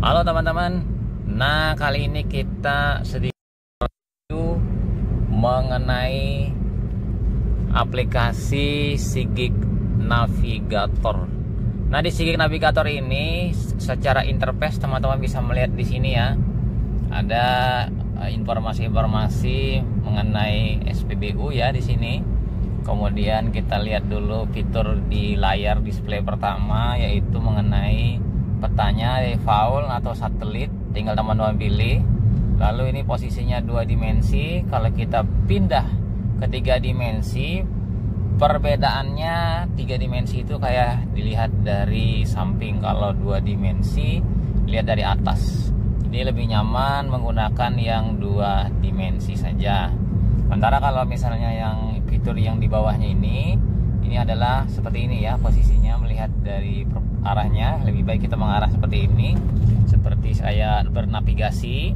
Halo teman-teman. Nah, kali ini kita sedikit review mengenai aplikasi Sigik Navigator. Nah, di Sigik Navigator ini secara interface teman-teman bisa melihat di sini ya. Ada informasi-informasi mengenai SPBU ya di sini. Kemudian kita lihat dulu fitur di layar display pertama, yaitu mengenai petanya default atau satelit, tinggal teman-teman pilih. Lalu ini posisinya 2 dimensi. Kalau kita pindah ke 3 dimensi, perbedaannya 3 dimensi itu kayak dilihat dari samping. Kalau 2 dimensi lihat dari atas. Ini lebih nyaman menggunakan yang 2 dimensi saja. Sementara kalau misalnya yang fitur yang di bawahnya ini adalah seperti ini ya, posisinya melihat dari arahnya. Lebih baik kita mengarah seperti ini, seperti saya bernavigasi.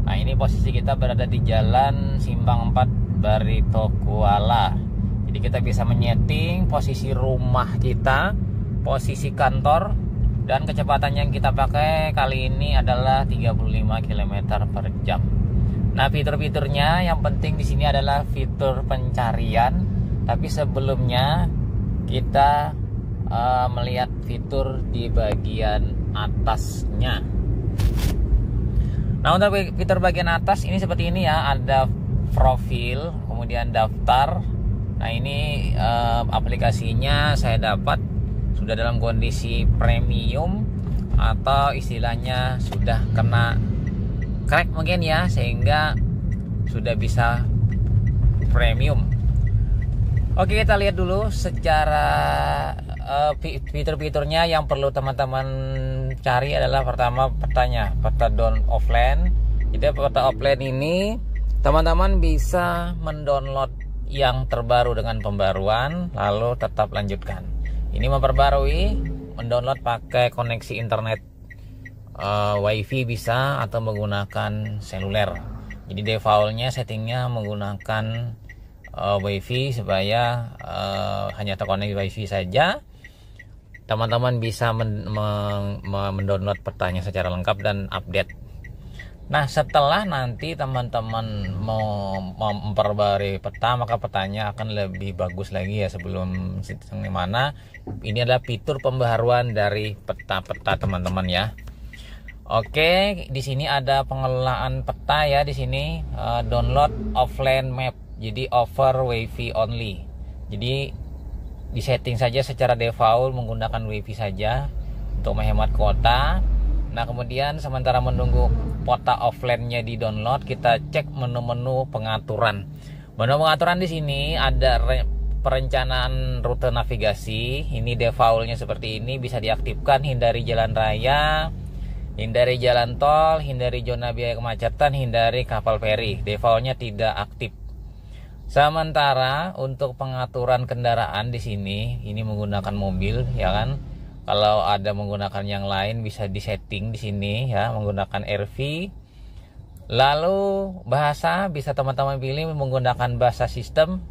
Nah, ini posisi kita berada di Jalan Simpang 4 Barito Kuala. Jadi kita bisa menyeting posisi rumah kita, posisi kantor, dan kecepatan yang kita pakai kali ini adalah 35 km per jam. Nah, fitur-fiturnya yang penting di sini adalah fitur pencarian. Tapi sebelumnya kita melihat fitur di bagian atasnya. Nah, untuk fitur bagian atas ini seperti ini ya, ada profil, kemudian daftar. Nah, ini aplikasinya saya dapat sudah dalam kondisi premium atau istilahnya sudah kena crack mungkin ya, sehingga sudah bisa premium. Oke, kita lihat dulu secara fitur-fiturnya. Yang perlu teman-teman cari adalah pertama peta down offline. Jadi peta offline ini teman-teman bisa mendownload yang terbaru dengan pembaruan, lalu tetap lanjutkan. Ini memperbarui, mendownload pakai koneksi internet WiFi bisa, atau menggunakan seluler. Jadi defaultnya settingnya menggunakan WiFi supaya hanya terkoneksi WiFi saja. Teman-teman bisa mendownload petanya secara lengkap dan update. Nah, setelah nanti teman-teman mau memperbarui peta, maka petanya akan lebih bagus lagi ya sebelum mana. Ini adalah fitur pembaharuan dari peta-peta teman-teman ya. Oke, di sini ada pengelolaan peta ya di sini, download offline map. Jadi over WiFi only. Jadi disetting saja secara default menggunakan WiFi saja untuk menghemat kuota. Nah, kemudian sementara menunggu peta offline-nya di download, kita cek menu-menu pengaturan. Menu pengaturan di sini ada perencanaan rute navigasi. Ini default-nya seperti ini, bisa diaktifkan. Hindari jalan raya, hindari jalan tol, hindari zona biaya kemacetan, hindari kapal feri. Default-nya tidak aktif. Sementara untuk pengaturan kendaraan di sini, ini menggunakan mobil ya kan. Kalau ada menggunakan yang lain bisa disetting di sini ya, menggunakan RV. Lalu bahasa bisa teman-teman pilih menggunakan bahasa sistem.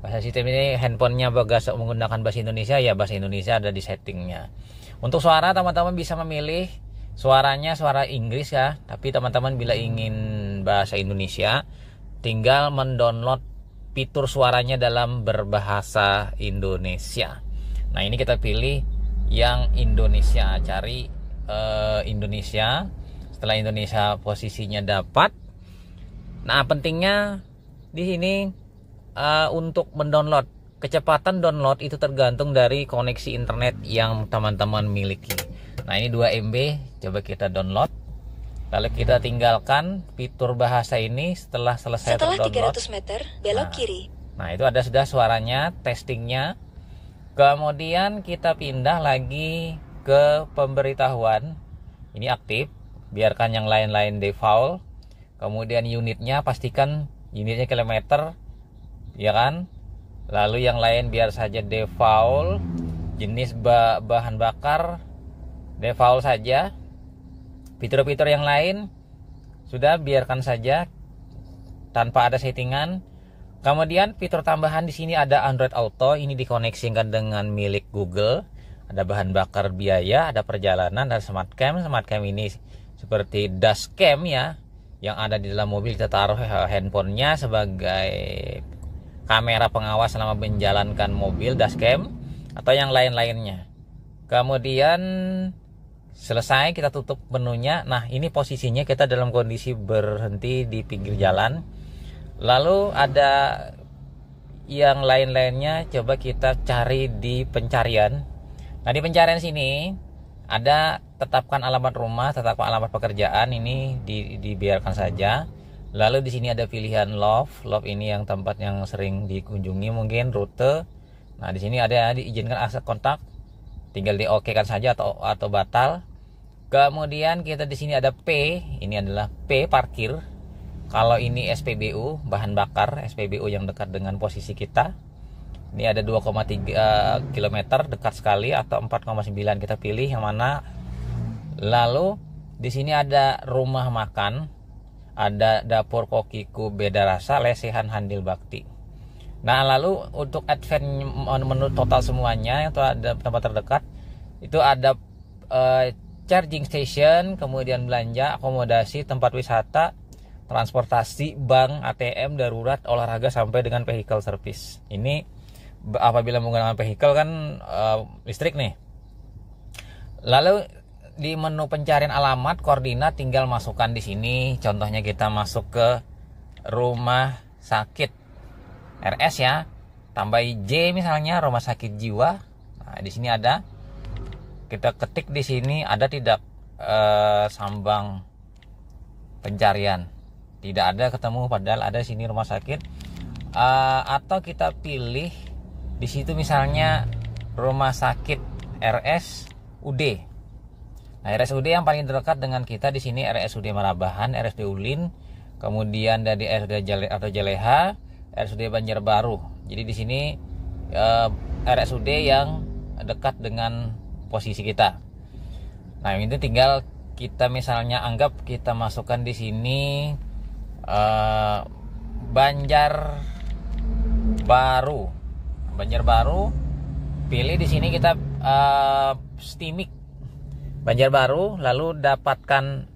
Bahasa sistem ini handphonenya menggunakan bahasa Indonesia ya, bahasa Indonesia ada di settingnya. Untuk suara teman-teman bisa memilih suaranya suara Inggris ya, tapi teman-teman bila ingin bahasa Indonesia tinggal mendownload fitur suaranya dalam berbahasa Indonesia. Nah, ini kita pilih yang Indonesia, cari Indonesia. Setelah Indonesia posisinya dapat. Nah, pentingnya di sini untuk mendownload, kecepatan download itu tergantung dari koneksi internet yang teman-teman miliki. Nah, ini 2 MB, coba kita download. Lalu kita tinggalkan fitur bahasa ini setelah selesai terdownload. 300 meter, belok kiri. Nah, itu ada sudah suaranya, testingnya. Kemudian kita pindah lagi ke pemberitahuan. Ini aktif, biarkan yang lain-lain default. Kemudian unitnya, pastikan unitnya kilometer, ya kan. Lalu yang lain biar saja default. Jenis bahan bakar default saja. Fitur-fitur yang lain sudah biarkan saja tanpa ada settingan. Kemudian fitur tambahan di sini ada Android Auto, ini dikoneksikan dengan milik Google. ada bahan bakar biaya, ada perjalanan, ada smart cam. Smart cam ini seperti dashcam ya, yang ada di dalam mobil. Kita taruh handphonenya sebagai kamera pengawas selama menjalankan mobil, dashcam atau yang lain-lainnya. Kemudian selesai, kita tutup menunya. Nah, ini posisinya kita dalam kondisi berhenti di pinggir jalan. Lalu ada yang lain-lainnya, coba kita cari di pencarian. Nah, di pencarian sini ada tetapkan alamat rumah, tetapkan alamat pekerjaan, ini dibiarkan saja. Lalu di sini ada pilihan love ini yang tempat yang sering dikunjungi, mungkin rute. Nah, di sini ada diizinkan akses kontak, tinggal di oke kan saja atau batal. Kemudian kita di sini ada P, ini adalah P parkir. Kalau ini SPBU, bahan bakar SPBU yang dekat dengan posisi kita. Ini ada 2,3 km, dekat sekali, atau 4,9, kita pilih yang mana. Lalu di sini ada rumah makan, ada dapur kokiku beda rasa, lesehan handil bakti. Nah, lalu untuk advance menu total semuanya yang ada tempat terdekat itu ada charging station, kemudian belanja, akomodasi, tempat wisata, transportasi, bank, ATM, darurat, olahraga, sampai dengan vehicle service. Ini apabila menggunakan vehicle kan listrik nih. Lalu di menu pencarian alamat, koordinat, tinggal masukkan di sini. Contohnya kita masuk ke rumah sakit RS ya, tambah J misalnya, rumah sakit jiwa. Nah, di sini ada. Kita ketik di sini, ada tidak sambang pencarian? Tidak ada, ketemu, padahal ada sini rumah sakit. Atau kita pilih di situ misalnya rumah sakit RSUD. Nah, RSUD yang paling dekat dengan kita di sini RSUD Marabahan, RSUD Ulin, kemudian dari RSUD Jaleha, RSUD Banjarbaru. Jadi di sini RSUD yang dekat dengan posisi kita. Nah, ini tinggal kita misalnya anggap kita masukkan di sini Banjarbaru, pilih di sini kita Stimik Banjarbaru, lalu dapatkan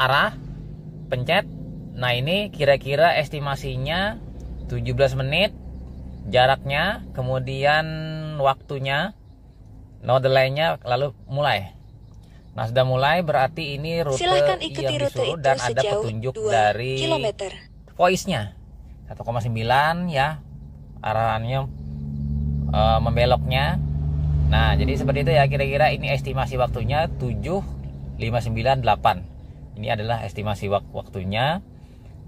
arah, pencet. Nah, ini kira-kira estimasinya 17 menit jaraknya, kemudian waktunya, node lainnya, lalu mulai. Nah, sudah mulai, berarti ini rute Silahkan ikuti yang rute disuruh, itu dan ada sejauh petunjuk 2 dari kilometer. voice-nya 1,9 ya, arahannya membeloknya. Nah, jadi seperti itu ya, kira-kira ini estimasi waktunya 7:59:8. Ini adalah estimasi waktunya.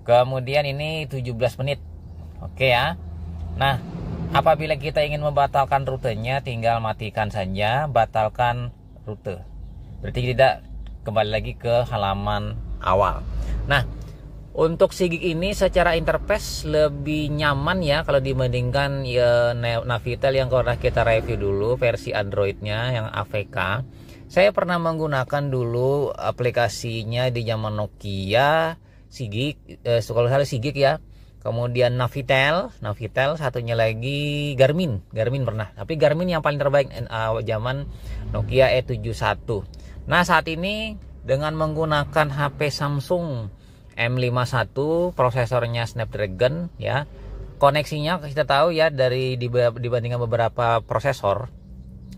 Kemudian ini 17 menit. Oke ya. Nah, apabila kita ingin membatalkan rutenya, tinggal matikan saja, batalkan rute. Berarti tidak kembali lagi ke halaman awal. Nah, untuk Sigik ini secara interface lebih nyaman ya kalau dibandingkan ya Navitel yang pernah kita review dulu, versi Androidnya yang AVK. Saya pernah menggunakan dulu aplikasinya di zaman Nokia, Sigik, kalau salah Sigik ya. Kemudian Navitel, satunya lagi Garmin pernah. Tapi Garmin yang paling terbaik zaman Nokia E71. Nah, saat ini dengan menggunakan HP Samsung M51, prosesornya Snapdragon ya. Koneksinya kita tahu ya, dari dibandingkan beberapa prosesor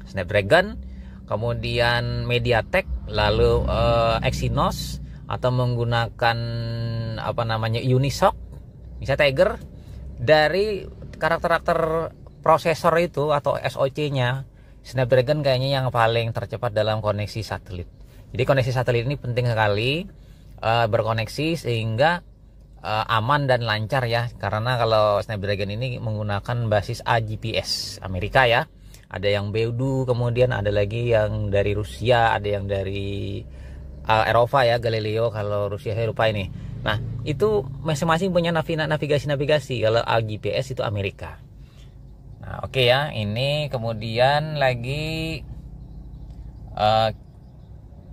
Snapdragon, kemudian MediaTek, lalu Exynos, atau menggunakan Unisoc, bisa Tiger. Dari karakter prosesor itu atau SoC-nya, Snapdragon kayaknya yang paling tercepat dalam koneksi satelit. Jadi koneksi satelit ini penting sekali berkoneksi sehingga aman dan lancar ya. Karena kalau Snapdragon ini menggunakan basis AGPS Amerika ya. Ada yang Beidou, kemudian ada lagi yang dari Rusia, ada yang dari Eropa ya, Galileo kalau Rusia, saya lupa ini. Nah, itu masing-masing punya navigasi. Kalau AGPS itu Amerika. Nah, oke ya, ini kemudian lagi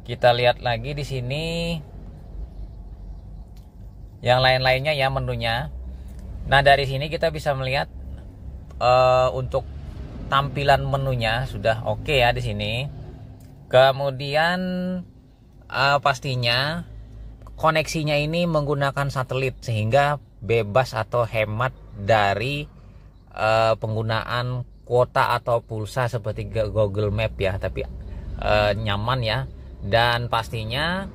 kita lihat lagi di sini yang lain-lainnya ya, menunya. Nah, dari sini kita bisa melihat untuk tampilan menunya sudah oke ya di sini. Kemudian pastinya koneksinya ini menggunakan satelit sehingga bebas atau hemat dari penggunaan kuota atau pulsa seperti Google Map ya, tapi nyaman ya. Dan pastinya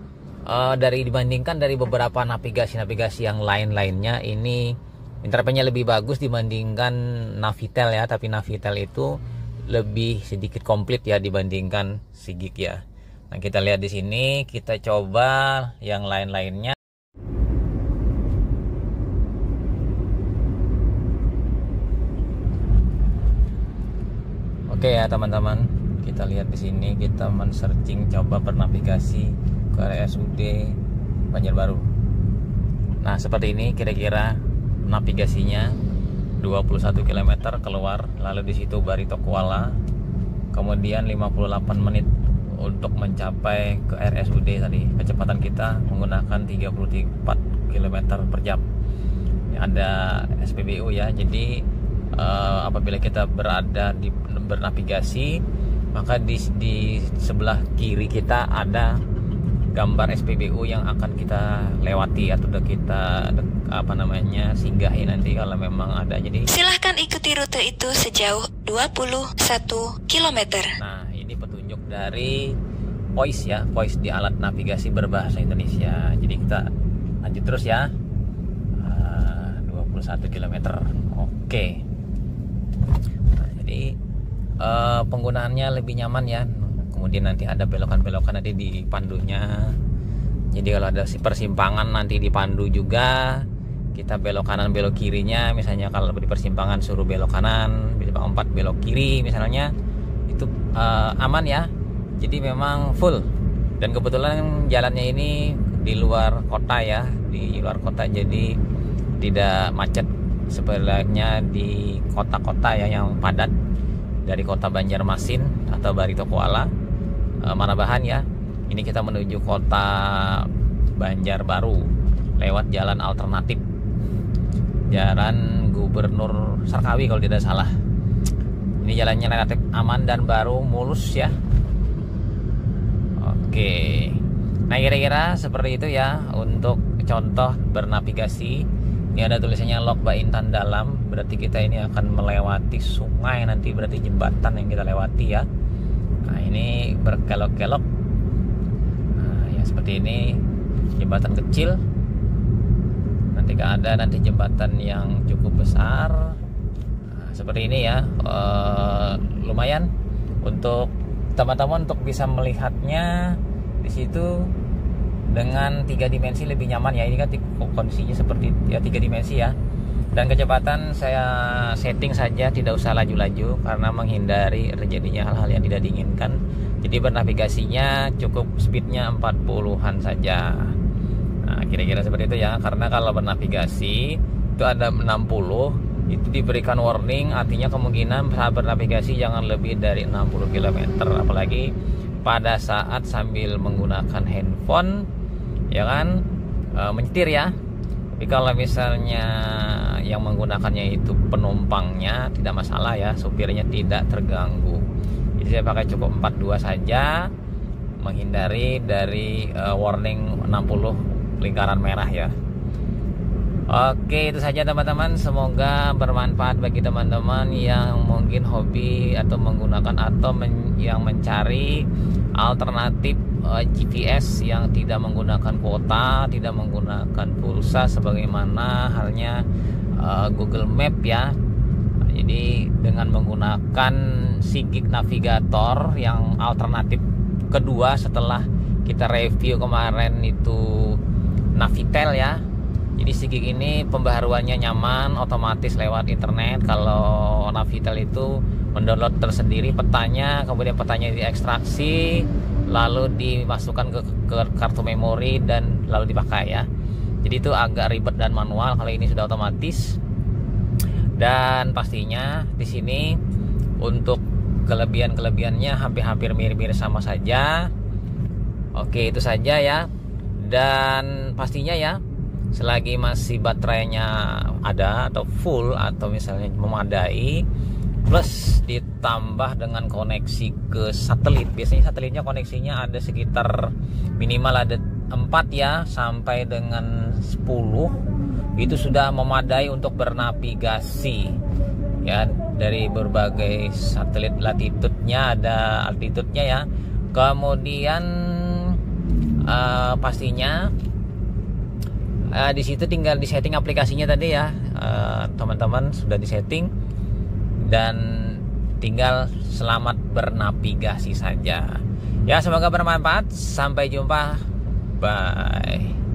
dibandingkan dari beberapa navigasi yang lainnya, ini interface-nya lebih bagus dibandingkan Navitel ya, tapi Navitel itu lebih sedikit komplit ya dibandingkan Sigik ya. Nah, kita lihat di sini, kita coba yang lainnya. Oke ya teman-teman, kita lihat di sini, kita men-searching coba bernavigasi ke RSUD Banjarbaru. Nah, seperti ini kira-kira navigasinya. 21 km keluar, lalu di situ Barito Kuala. Kemudian 58 menit untuk mencapai ke RSUD tadi. Kecepatan kita menggunakan 34 km per jam. Ada SPBU ya. Jadi apabila kita bernavigasi, maka di sebelah kiri kita ada gambar SPBU yang akan kita lewati atau kita singgahi nanti kalau memang ada. Jadi silahkan ikuti rute itu sejauh 21 km. Nah, ini petunjuk dari voice ya, voice di alat navigasi berbahasa Indonesia. Jadi kita lanjut terus ya. 21 km. Oke. Nah, jadi penggunaannya lebih nyaman ya. Kemudian nanti ada belokan-belokan nanti di pandunya. Jadi kalau ada persimpangan nanti dipandu juga. Kita belok kanan belok kirinya. Misalnya kalau di persimpangan suruh belok kanan, persimpangan 4 belok kiri misalnya, itu aman ya. Jadi memang full. Dan kebetulan jalannya ini di luar kota ya, di luar kota, jadi tidak macet sebenarnya di kota-kota ya yang padat. Dari kota Banjarmasin atau Barito Kuala, Manabahan ya. Ini kita menuju kota Banjarbaru lewat jalan alternatif, Jalan Gubernur Sarkawi kalau tidak salah. Ini jalannya relatif aman dan baru mulus ya. Oke. Nah, kira-kira seperti itu ya untuk contoh bernavigasi. Ini ada tulisannya Lok Baintan Dalam, berarti kita ini akan melewati sungai nanti, berarti jembatan yang kita lewati ya. Nah, ini berkelok-kelok. Nah, ya seperti ini, jembatan kecil. Nanti ada jembatan yang cukup besar. Nah, seperti ini ya. Lumayan untuk teman-teman untuk bisa melihatnya di situ. Dengan 3 dimensi lebih nyaman ya. Ini kan kondisinya seperti ya 3 dimensi ya. Dan kecepatan saya setting saja, tidak usah laju-laju karena menghindari terjadinya hal-hal yang tidak diinginkan. Jadi bernavigasinya cukup speednya 40-an saja. Nah, kira-kira seperti itu ya. Karena kalau bernavigasi itu ada 60, itu diberikan warning, artinya kemungkinan saat bernavigasi jangan lebih dari 60 km. Apalagi pada saat sambil menggunakan handphone ya kan, menyetir ya. Tapi kalau misalnya yang menggunakannya itu penumpangnya, tidak masalah ya, supirnya tidak terganggu. Jadi saya pakai cukup 42 saja, menghindari dari warning 60 lingkaran merah ya. Oke, itu saja teman-teman. Semoga bermanfaat bagi teman-teman yang mungkin hobi atau menggunakan atau yang mencari alternatif GPS yang tidak menggunakan kuota, tidak menggunakan pulsa sebagaimana halnya Google Map ya. Jadi dengan menggunakan Sigik Navigator yang alternatif kedua setelah kita review kemarin itu Navitel ya. Jadi Sigik ini pembaharuannya nyaman, otomatis lewat internet. Kalau Navitel itu mendownload tersendiri petanya, kemudian petanya diekstraksi, lalu dimasukkan ke kartu memori dan lalu dipakai ya. Jadi itu agak ribet dan manual. Kalau ini sudah otomatis. Dan pastinya di sini untuk kelebihan-kelebihannya hampir-hampir mirip-mirip sama saja. Oke, itu saja ya. Dan pastinya ya, selagi masih baterainya ada atau full atau misalnya memadai, plus ditambah dengan koneksi ke satelit. Biasanya satelitnya koneksinya ada sekitar minimal ada 4 ya sampai dengan 10. Itu sudah memadai untuk bernavigasi ya, dari berbagai satelit. Latitude-nya ada, altitude-nya ya. Kemudian pastinya di situ tinggal disetting aplikasinya tadi ya, teman-teman sudah disetting dan tinggal selamat bernavigasi saja ya. Semoga bermanfaat, sampai jumpa, bye.